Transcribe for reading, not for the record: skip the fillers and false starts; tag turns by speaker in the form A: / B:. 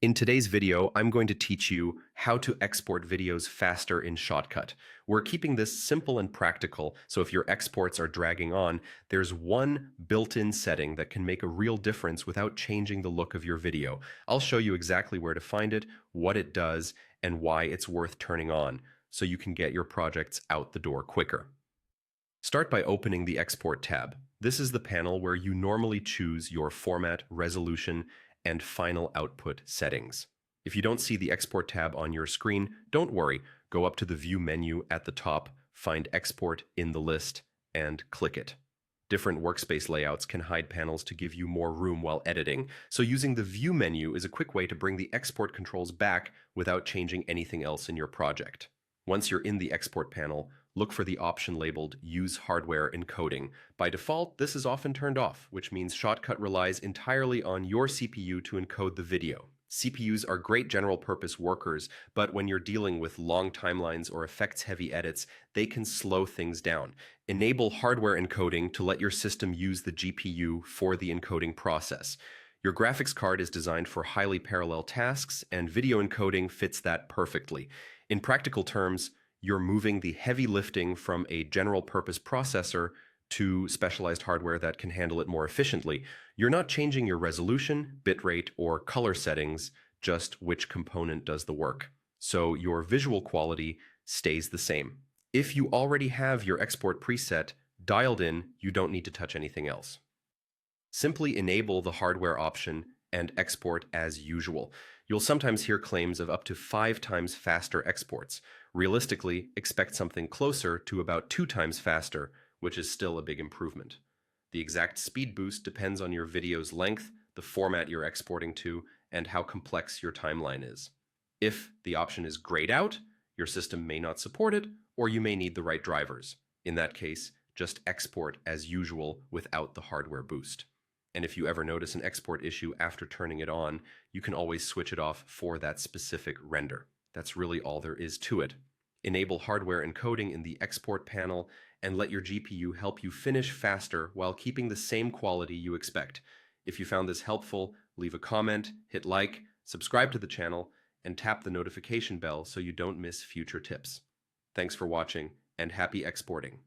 A: In today's video, I'm going to teach you how to export videos faster in Shotcut. We're keeping this simple and practical, so if your exports are dragging on, there's one built-in setting that can make a real difference without changing the look of your video. I'll show you exactly where to find it, what it does, and why it's worth turning on, so you can get your projects out the door quicker. Start by opening the Export tab. This is the panel where you normally choose your format, resolution, and final output settings. If you don't see the Export tab on your screen, don't worry. Go up to the View menu at the top, find Export in the list, and click it. Different workspace layouts can hide panels to give you more room while editing, so using the View menu is a quick way to bring the export controls back without changing anything else in your project. Once you're in the Export panel, look for the option labeled Use Hardware Encoding. By default, this is often turned off, which means Shotcut relies entirely on your CPU to encode the video. CPUs are great general-purpose workers, but when you're dealing with long timelines or effects-heavy edits, they can slow things down. Enable hardware encoding to let your system use the GPU for the encoding process. Your graphics card is designed for highly parallel tasks, and video encoding fits that perfectly. In practical terms, you're moving the heavy lifting from a general-purpose processor to specialized hardware that can handle it more efficiently. You're not changing your resolution, bitrate, or color settings, just which component does the work. So your visual quality stays the same. If you already have your export preset dialed in, you don't need to touch anything else. Simply enable the hardware option and export as usual. You'll sometimes hear claims of up to 5 times faster exports. Realistically, expect something closer to about 2 times faster, which is still a big improvement. The exact speed boost depends on your video's length, the format you're exporting to, and how complex your timeline is. If the option is grayed out, your system may not support it, or you may need the right drivers. In that case, just export as usual without the hardware boost. And if you ever notice an export issue after turning it on, you can always switch it off for that specific render. That's really all there is to it. Enable hardware encoding in the export panel and let your GPU help you finish faster while keeping the same quality you expect. If you found this helpful, leave a comment, hit like, subscribe to the channel, and tap the notification bell so you don't miss future tips. Thanks for watching, and happy exporting.